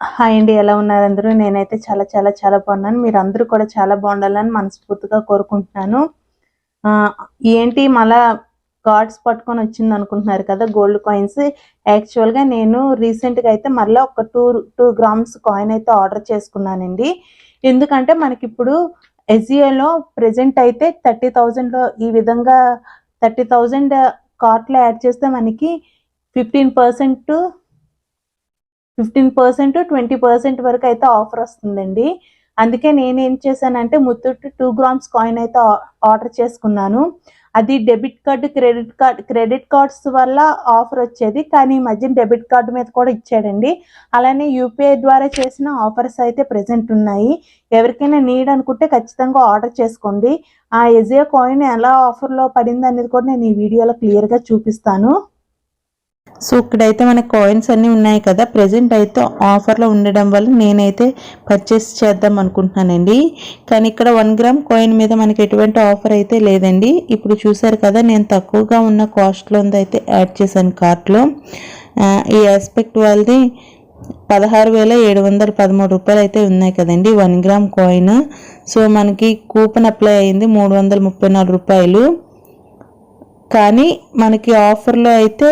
Hi అండి, ఎలా ఉన్నారు అందరూ? నేనైతే చాలా చాలా చాలా బాగున్నాను. మీరు అందరూ కూడా చాలా బాగుండాలని మనస్ఫూర్తిగా కోరుకుంటున్నాను. ఏంటి మళ్ళా కార్డ్స్ పట్టుకొని వచ్చింది అనుకుంటున్నారు కదా, గోల్డ్ కాయిన్స్. యాక్చువల్గా నేను రీసెంట్గా అయితే మళ్ళీ ఒక 2 గ్రామ్స్ కాయిన్ అయితే ఆర్డర్ చేసుకున్నానండి. ఎందుకంటే మనకి ఇప్పుడు ఎస్జిఓలో ప్రెజెంట్ అయితే 30,000లో ఈ విధంగా 30,000 కార్ట్లో యాడ్ చేస్తే మనకి 15%, 20% వరకు అయితే ఆఫర్ వస్తుందండి. అందుకే నేనేం చేశానంటే ముత్తూట్ 2 గ్రామ్స్ కాయిన్ అయితే ఆర్డర్ చేసుకున్నాను. అది డెబిట్ కార్డు, క్రెడిట్ కార్డ్స్ వల్ల ఆఫర్ వచ్చేది, కానీ ఈ మధ్య డెబిట్ కార్డు మీద కూడా ఇచ్చాడండి. అలానే యూపీఐ ద్వారా చేసిన ఆఫర్స్ అయితే ప్రెజెంట్ ఉన్నాయి. ఎవరికైనా నీడ్ అనుకుంటే ఖచ్చితంగా ఆర్డర్ చేసుకోండి. ఆ ఎజియో కాయిన్ ఎలా ఆఫర్లో పడింది అనేది కూడా నేను ఈ వీడియోలో క్లియర్గా చూపిస్తాను. సో ఇక్కడైతే మన కాయిన్స్ అన్నీ ఉన్నాయి కదా, ప్రెజెంట్ అయితే ఆఫర్లో ఉండడం వల్ల నేనైతే పర్చేస్ చేద్దాం అనుకుంటున్నానండి. కానీ ఇక్కడ 1 గ్రామ్ కాయిన్ మీద మనకి ఎటువంటి ఆఫర్ అయితే లేదండి. ఇప్పుడు చూసారు కదా, నేను తక్కువగా ఉన్న కాస్ట్లో అయితే యాడ్ చేశాను కార్ట్లో. ఈ ఆస్పెక్ట్ వాళ్ళది 16,713 రూపాయలు అయితే ఉన్నాయి కదండి 1 గ్రామ్ కాయిన్. సో మనకి కూపన్ అప్లై అయింది 334 రూపాయలు. కానీ మనకి ఆఫర్లో అయితే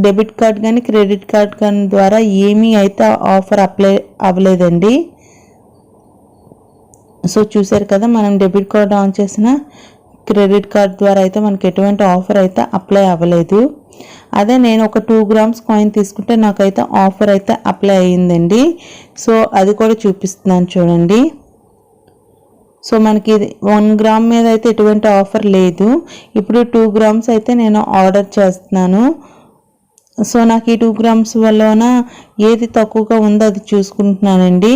డెబిట్ కార్డ్ కానీ క్రెడిట్ కార్డ్ కానీ ద్వారా ఏమీ అయితే ఆఫర్ అప్లై అవ్వలేదండి. సో చూసారు కదా, మనం డెబిట్ కార్డ్ ఆన్ చేసిన క్రెడిట్ కార్డ్ ద్వారా అయితే మనకి ఎటువంటి ఆఫర్ అయితే అప్లై అవ్వలేదు. అదే నేను ఒక 2 గ్రామ్స్ కాయిన్ తీసుకుంటే నాకైతే ఆఫర్ అయితే అప్లై అయ్యిందండి. సో అది కూడా చూపిస్తున్నాను చూడండి. సో మనకి 1 గ్రామ్ మీద అయితే ఎటువంటి ఆఫర్ లేదు. ఇప్పుడు 2 గ్రామ్స్ అయితే నేను ఆర్డర్ చేస్తున్నాను. సో నాకు ఈ 2 గ్రామ్స్ వల్ల ఏది తక్కువగా ఉందో అది చూసుకుంటున్నానండి.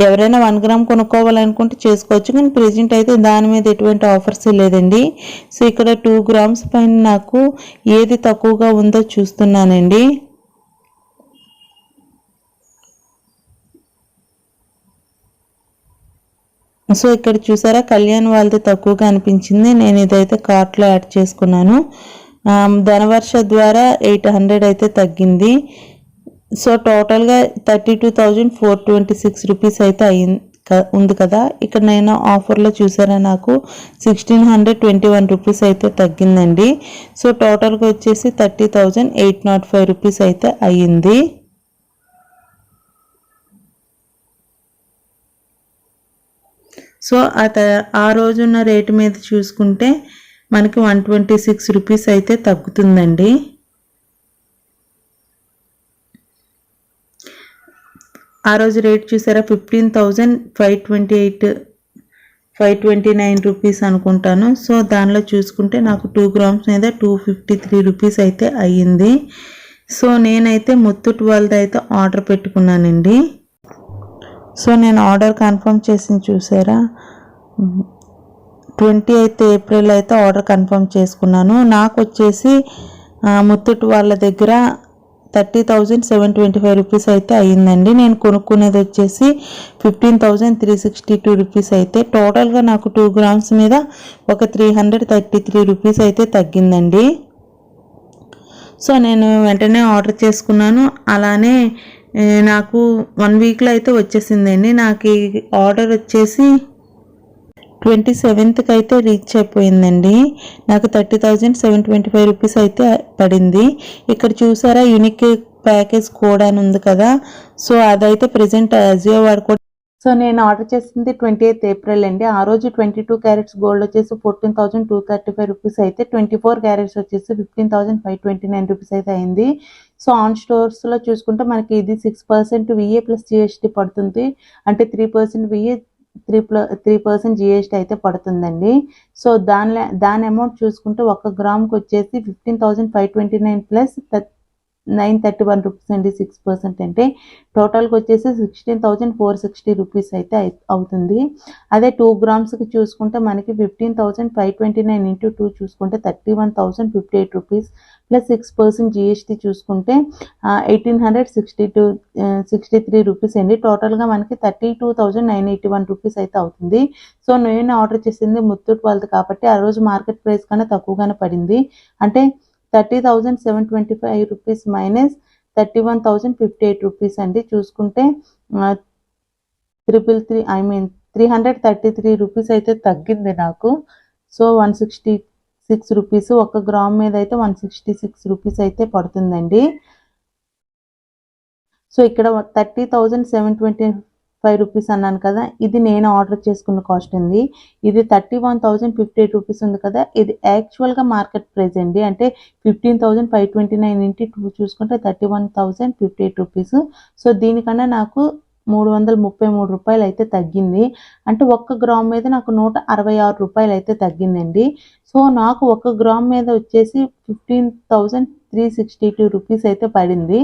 ఎవరైనా 1 గ్రామ్ కొనుక్కోవాలనుకుంటే చేసుకోవచ్చు, కానీ ప్రెజెంట్ అయితే దాని మీద ఎటువంటి ఆఫర్స్ లేదండి. సో ఇక్కడ 2 గ్రామ్స్ పైన నాకు ఏది తక్కువగా ఉందో చూస్తున్నానండి. సో ఇక్కడ చూసారా, కళ్యాణ్ వాళ్ళది తక్కువగా అనిపించింది. నేను ఇదైతే కార్ట్లో యాడ్ చేసుకున్నాను. ధనవర్ష ద్వారా 800 అయితే తగ్గింది. సో టోటల్గా 32,426 రూపీస్ అయితే ఉంది కదా. ఇక్కడ నేను ఆఫర్లో చూసారా, నాకు 1,621 రూపీస్ అయితే తగ్గిందండి. సో టోటల్గా వచ్చేసి 30,805 రూపీస్ అయితే అయ్యింది. సో ఆ రోజున్న రేటు మీద చూసుకుంటే మనకి 126 రూపీస్ అయితే తగ్గుతుందండి. ఆ రోజు రేట్ చూసారా, 15,529 రూపీస్ అనుకుంటాను. సో దానిలో చూసుకుంటే నాకు 2 గ్రామ్స్ మీద 253 రూపీస్ అయితే అయ్యింది. సో నేనైతే ముత్తూట్ వాళ్ళది అయితే ఆర్డర్ పెట్టుకున్నానండి. సో నేను ఆర్డర్ కన్ఫర్మ్ చేసింది చూసారా, 28 ఏప్రిల్ అయితే ఆర్డర్ కన్ఫర్మ్ చేసుకున్నాను. నాకు వచ్చేసి ముత్తూట్ వాళ్ళ దగ్గర 30,725 రూపీస్ అయితే అయ్యిందండి. నేను కొనుక్కునేది వచ్చేసి 15,362 రూపీస్ అయితే. టోటల్గా నాకు 2 గ్రామ్స్ మీద ఒక 333 రూపీస్ అయితే తగ్గిందండి. సో నేను వెంటనే ఆర్డర్ చేసుకున్నాను. అలానే నాకు 1 వీక్లో అయితే వచ్చేసిందండి. నాకు ఈ ఆర్డర్ వచ్చేసి 27th అయితే రీచ్ అయిపోయిందండి. నాకు 30,725 రూపీస్ అయితే పడింది. ఇక్కడ చూసారా, యూనిక్ ప్యాకేజ్ కోడ్ అని ఉంది కదా. సో అదైతే ప్రెజెంట్ అజియో వాడుకో. సో నేను ఆర్డర్ చేసింది 28th ఏప్రిల్ అండి. ఆ రోజు 22 క్యారెట్స్ గోల్డ్ వచ్చేసి 14,235 రూపీస్ అయితే, 24 క్యారెట్స్ వచ్చేసి 15,529 రూపీస్ అయితే అయింది. సో ఆన్ స్టోర్స్లో చూసుకుంటే మనకి ఇది 6% విఏ ప్లస్ జిఎస్టీ పడుతుంది. అంటే 3% విఏ, 3% జిఎస్టీ అయితే పడుతుందండి. సో దాని అమౌంట్ చూసుకుంటే 1 గ్రామ్కి వచ్చేసి 15,529 ప్లస్ 931 రూపీస్ అండి. 6% అంటే టోటల్కి వచ్చేసి 16,460 రూపీస్ అయితే అవుతుంది. అదే 2 గ్రామ్స్కి చూసుకుంటే మనకి 15,529 ఇంటూ 2 చూసుకుంటే 31,058 రూపీస్ ప్లస్ 6% జిఎస్టీ చూసుకుంటే 1,863 రూపీస్ అండి. టోటల్గా మనకి 32,981 రూపీస్ అయితే అవుతుంది. సో నేను ఆర్డర్ చేసింది ముత్తూట్ వాళ్ళది కాబట్టి ఆ రోజు మార్కెట్ ప్రైస్ కన్నా తక్కువగానే పడింది. అంటే 30,725 రూపీస్ మైనస్ 31,058 రూపీస్ అండి. చూసుకుంటే 333 రూపీస్ అయితే తగ్గింది నాకు. సో 166 రూపీస్, 1 గ్రామ్ మీద అయితే 166 రూపీస్ అయితే పడుతుందండి. సో ఇక్కడ 30,725 రూపీస్ అన్నాను కదా, ఇది నేను ఆర్డర్ చేసుకున్న కాస్ట్ ఉంది. ఇది 31,058 రూపీస్ ఉంది కదా, ఇది యాక్చువల్గా మార్కెట్ ప్రైస్ అండి. అంటే 15,529 ఇంటూ 2 చూసుకుంటే 31,058 రూపీస్. సో దీనికన్నా నాకు 333 రూపాయలు అయితే తగ్గింది. అంటే 1 గ్రామ్ మీద నాకు 166 రూపాయలు అయితే తగ్గిందండి. సో నాకు 1 గ్రామ్ మీద వచ్చేసి 15,362 రూపీస్ అయితే పడింది.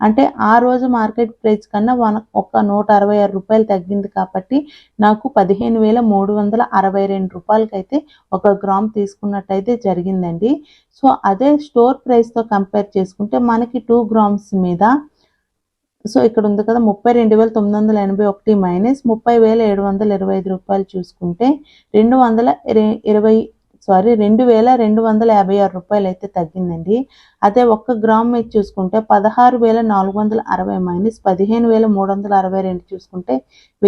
అంటే ఆ రోజు మార్కెట్ ప్రైస్ కన్నా 166 రూపాయలు తగ్గింది కాబట్టి నాకు 15,362 రూపాయలకైతే 1 గ్రామ్ తీసుకున్నట్టయితే జరిగిందండి. సో అదే స్టోర్ ప్రైస్తో కంపేర్ చేసుకుంటే మనకి 2 గ్రామ్స్ మీద, సో ఇక్కడ ఉంది కదా 32,981 మైనస్ 30,725 రూపాయలు చూసుకుంటే 2,256 రూపాయలు అయితే తగ్గిందండి. అదే 1 గ్రామ్ మీద చూసుకుంటే 16,460 మైనస్ 15,362 చూసుకుంటే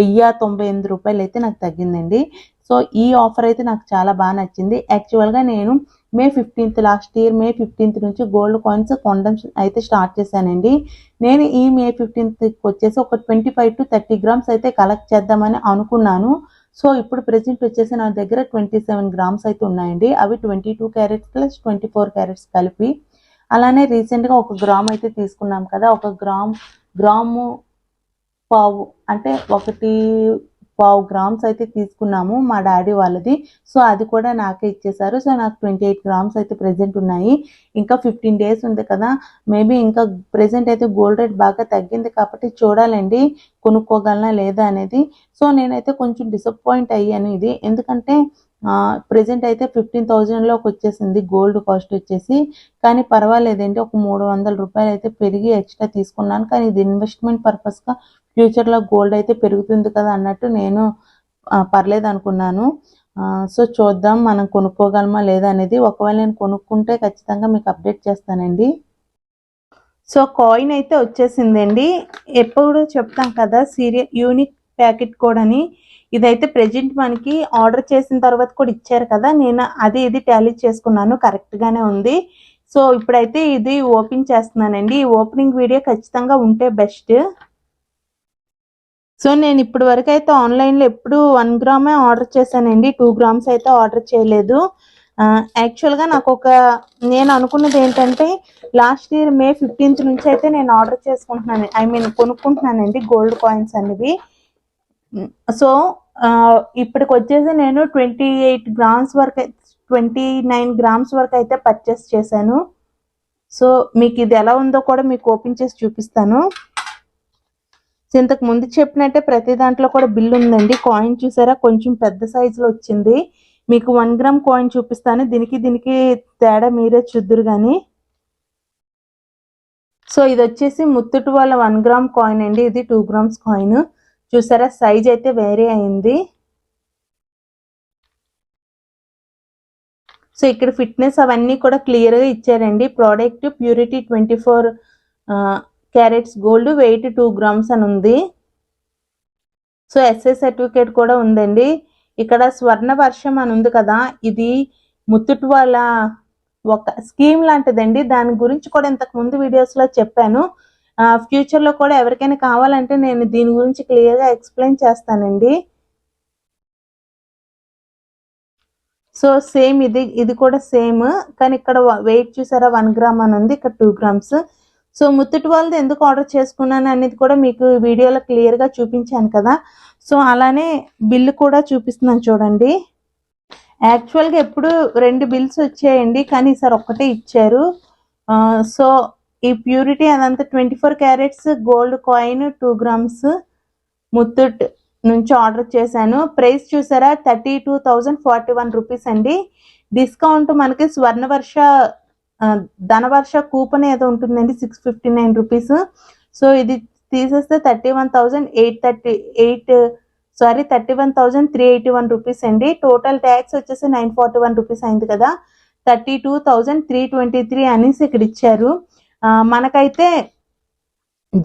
1,098 రూపాయలు అయితే నాకు తగ్గిందండి. సో ఈ ఆఫర్ అయితే నాకు చాలా బాగా నచ్చింది. యాక్చువల్గా నేను మే 15th last year May 15th నుంచి గోల్డ్ కాయిన్స్ కొనడం అయితే స్టార్ట్ చేశానండి. నేను ఈ మే 15th వచ్చేసి ఒక 25 to 30 గ్రామ్స్ అయితే కలెక్ట్ చేద్దామని అనుకున్నాను. సో ఇప్పుడు ప్రెసెంట్ వచ్చేసి నా దగ్గర 27 గ్రామ్స్ అయితే ఉన్నాయండి. అవి 22 క్యారెట్స్ ప్లస్ 24 క్యారెట్స్ కలిపి. అలానే రీసెంట్గా 1 గ్రామ్ అయితే తీసుకున్నాం కదా, 1 గ్రాము పావు అంటే 1.25 గ్రామ్స్ అయితే తీసుకున్నాము మా డాడీ వాళ్ళది. సో అది కూడా నాకే ఇచ్చేసారు. సో నాకు 28 గ్రామ్స్ అయితే ప్రెసెంట్ ఉన్నాయి. ఇంకా 15 డేస్ ఉంది కదా, మేబీ ఇంకా ప్రెసెంట్ అయితే గోల్డ్ రేట్ బాగా తగ్గింది కాబట్టి చూడాలండి కొనుక్కోగలనా లేదా అనేది. సో నేనైతే కొంచెం డిసప్పాయింట్ అయ్యాను ఇది, ఎందుకంటే ప్రెసెంట్ అయితే 15,000లోకి వచ్చేసింది గోల్డ్ కాస్ట్ వచ్చేసి. కానీ పర్వాలేదండి, ఒక 300 రూపాయలు అయితే పెరిగి ఎక్స్ట్రా తీసుకున్నాను. కానీ ఇది ఇన్వెస్ట్మెంట్ పర్పస్గా ఫ్యూచర్లో గోల్డ్ అయితే పెరుగుతుంది కదా అన్నట్టు నేను పర్లేదు అనుకున్నాను. సో చూద్దాం మనం కొనుక్కోగలమా లేదా అనేది. ఒకవేళ నేను కొనుక్కుంటే ఖచ్చితంగా మీకు అప్డేట్ చేస్తానండి. సో కాయిన్ అయితే వచ్చేసిందండి. ఎప్పుడు చెప్తాం కదా యూనిక్ ప్యాకెట్ కోడ్ అని, ఇదైతే ప్రెజెంట్ మనకి ఆర్డర్ చేసిన తర్వాత కూడా ఇచ్చారు కదా, నేను ఇది టాలీ చేసుకున్నాను, కరెక్ట్గానే ఉంది. సో ఇప్పుడైతే ఇది ఓపెన్ చేస్తున్నానండి. ఈ ఓపెనింగ్ వీడియో ఖచ్చితంగా ఉంటే బెస్ట్. సో నేను ఇప్పటి వరకు అయితే ఆన్లైన్లో ఎప్పుడు 1 గ్రామే ఆర్డర్ చేశానండి, 2 గ్రామ్స్ అయితే ఆర్డర్ చేయలేదు. యాక్చువల్గా నేను అనుకున్నది ఏంటంటే లాస్ట్ ఇయర్ మే 15th నుంచి అయితే నేను ఆర్డర్ చేసుకుంటున్నాను, కొనుక్కుంటున్నానండి గోల్డ్ కాయిన్స్ అనేవి. సో ఇప్పటికి వచ్చేసి నేను 29 గ్రామ్స్ వరకు అయితే పర్చేస్ చేశాను. సో మీకు ఇది ఎలా ఉందో కూడా మీకు ఓపెన్ చేసి చూపిస్తాను. ఇంతకు ముందు చెప్పినట్టే ప్రతి దాంట్లో కూడా బిల్ ఉందండి. కాయిన్ చూసారా కొంచెం పెద్ద సైజులో వచ్చింది. మీకు 1 గ్రామ్ కాయిన్ చూపిస్తాను, దీనికి తేడా మీరే చూద్దురు కానీ. సో ఇది వచ్చేసి ముత్తూట్ వాళ్ళ 1 గ్రామ్ కాయిన్ అండి, ఇది 2 గ్రామ్స్ కాయిన్. చూసారా సైజ్ అయితే వేరే అయింది. సో ఇక్కడ ఫిట్నెస్ అవన్నీ కూడా క్లియర్గా ఇచ్చారండి. Product purity 24 carats gold, weight 2 grams అని ఉంది. సో ఎస్ఐ సర్టిఫికేట్ కూడా ఉందండి. ఇక్కడ స్వర్ణ వర్షం అని ఉంది కదా, ఇది ముత్తూట్ వాళ్ళ ఒక స్కీమ్ లాంటిదండి. దాని గురించి కూడా ఇంతకు ముందు వీడియోస్లో చెప్పాను. ఫ్యూచర్లో కూడా ఎవరికైనా కావాలంటే నేను దీని గురించి క్లియర్గా ఎక్స్ప్లెయిన్ చేస్తానండి. సో సేమ్ ఇది కూడా సేమ్, కానీ ఇక్కడ వెయిట్ చూసారా 1 గ్రామ్ అని ఉంది, ఇక్కడ 2 గ్రామ్స్. సో ముత్తూట్ వాళ్ళది ఎందుకు ఆర్డర్ చేసుకున్నాను అనేది కూడా మీకు వీడియోలో క్లియర్గా చూపించాను కదా. సో అలానే బిల్లు కూడా చూపిస్తున్నాను చూడండి. యాక్చువల్గా ఎప్పుడు 2 బిల్స్ వచ్చాయండి, కానీ ఈసారి ఒక్కటే ఇచ్చారు. సో ఈ ప్యూరిటీ అదంతా 24 carats gold coin 2 grams Muthoot నుంచి ఆర్డర్ చేశాను. ప్రైస్ చూసారా 32,041 రూపీస్ అండి. డిస్కౌంట్ మనకి స్వర్ణవర్ష ధనవర్ష కూపన్ ఏదో ఉంటుందండి 659 రూపీస్. సో ఇది తీసేస్తే 31,381 రూపీస్ అండి. టోటల్ ట్యాక్స్ వచ్చేసి 941 రూపీస్ అయింది కదా. 32,323 అనేసి ఇక్కడ ఇచ్చారు. మనకైతే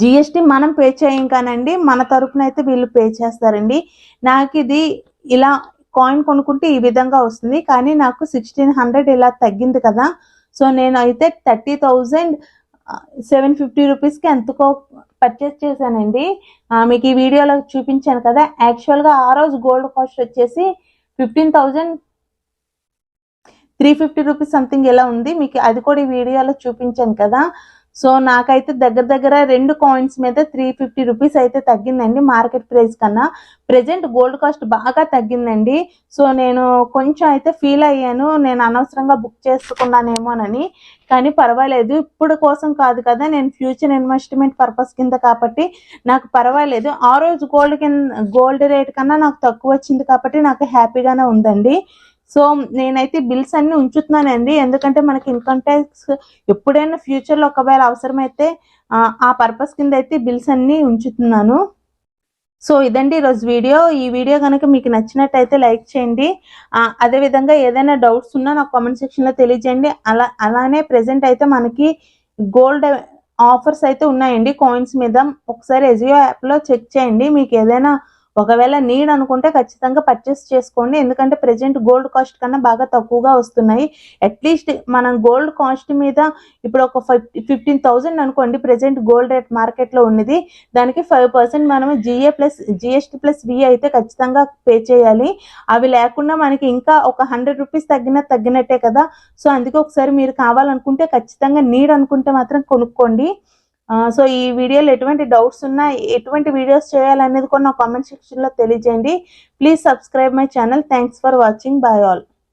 జిఎస్టీ మనం పే చేయం కానండి, మన తరపున అయితే వీళ్ళు పే చేస్తారండి. నాకు ఇది ఇలా కాయిన్ కొనుక్కుంటే ఈ విధంగా వస్తుంది, కానీ నాకు 1600 ఇలా తగ్గింది కదా. సో నేను అయితే 30,750 రూపీస్కి ఎంతకో పర్చేస్ చేశానండి. మీకు ఈ వీడియోలో చూపించాను కదా. యాక్చువల్గా ఆ రోజు గోల్డ్ కాస్ట్ వచ్చేసి 15,350 రూపీస్ సంథింగ్ ఇలా ఉంది. మీకు అది కూడా ఈ వీడియోలో చూపించాను కదా. సో నాకైతే దగ్గర 2 కాయిన్స్ మీద 350 రూపీస్ అయితే తగ్గిందండి మార్కెట్ ప్రైస్ కన్నా. ప్రెజెంట్ గోల్డ్ కాస్ట్ బాగా తగ్గిందండి. సో నేను కొంచెం అయితే ఫీల్ అయ్యాను, నేను అనవసరంగా బుక్ చేసుకున్నానేమోనని. కానీ పర్వాలేదు, ఇప్పుడు కోసం కాదు కదా, నేను ఫ్యూచర్ ఇన్వెస్ట్మెంట్ పర్పస్ కింద కాబట్టి నాకు పర్వాలేదు. ఆ రోజు గోల్డ్ రేట్ కన్నా నాకు తక్కువ వచ్చింది కాబట్టి నాకు హ్యాపీగానే ఉందండి. సో నేనైతే బిల్స్ అన్ని ఉంచుతున్నానండి, ఎందుకంటే మనకి ఇన్కమ్ ట్యాక్స్ ఎప్పుడైనా ఫ్యూచర్లో ఒకవేళ అవసరమైతే ఆ పర్పస్ కింద అయితే బిల్స్ అన్ని ఉంచుతున్నాను. సో ఇదండి ఈరోజు వీడియో. ఈ వీడియో కనుక మీకు నచ్చినట్టయితే లైక్ చేయండి. అదేవిధంగా ఏదైనా డౌట్స్ ఉన్నా నాకు కామెంట్ సెక్షన్లో తెలియజేయండి. అలానే ప్రెసెంట్ అయితే మనకి గోల్డ్ ఆఫర్స్ అయితే ఉన్నాయండి కాయిన్స్ మీద. ఒకసారి ఎజియో యాప్లో చెక్ చేయండి. మీకు ఏదైనా ఒకవేళ నీడ్ అనుకుంటే ఖచ్చితంగా పర్చేస్ చేసుకోండి, ఎందుకంటే ప్రెజెంట్ గోల్డ్ కాస్ట్ కన్నా బాగా తక్కువగా వస్తున్నాయి. అట్లీస్ట్ మనం గోల్డ్ కాస్ట్ మీద ఇప్పుడు ఒక 15,000 అనుకోండి ప్రెజెంట్ గోల్డ్ రేట్ మార్కెట్లో ఉన్నది. దానికి 5% మనం జిఎస్టీ ప్లస్ వి అయితే ఖచ్చితంగా పే చేయాలి. అవి లేకుండా మనకి ఇంకా ఒక 100 రూపీస్ తగ్గినట్టే కదా. సో అందుకే ఒకసారి మీరు కావాలనుకుంటే ఖచ్చితంగా నీడ్ అనుకుంటే మాత్రం కొనుక్కోండి. సో ఈ వీడియోలో ఎటువంటి డౌట్స్ ఉన్నా, ఎటువంటి వీడియోస్ చేయాలనేది కూడా నా కామెంట్ సెక్షన్లో తెలియజేయండి. Please subscribe my channel. Thanks for watching. Bye all.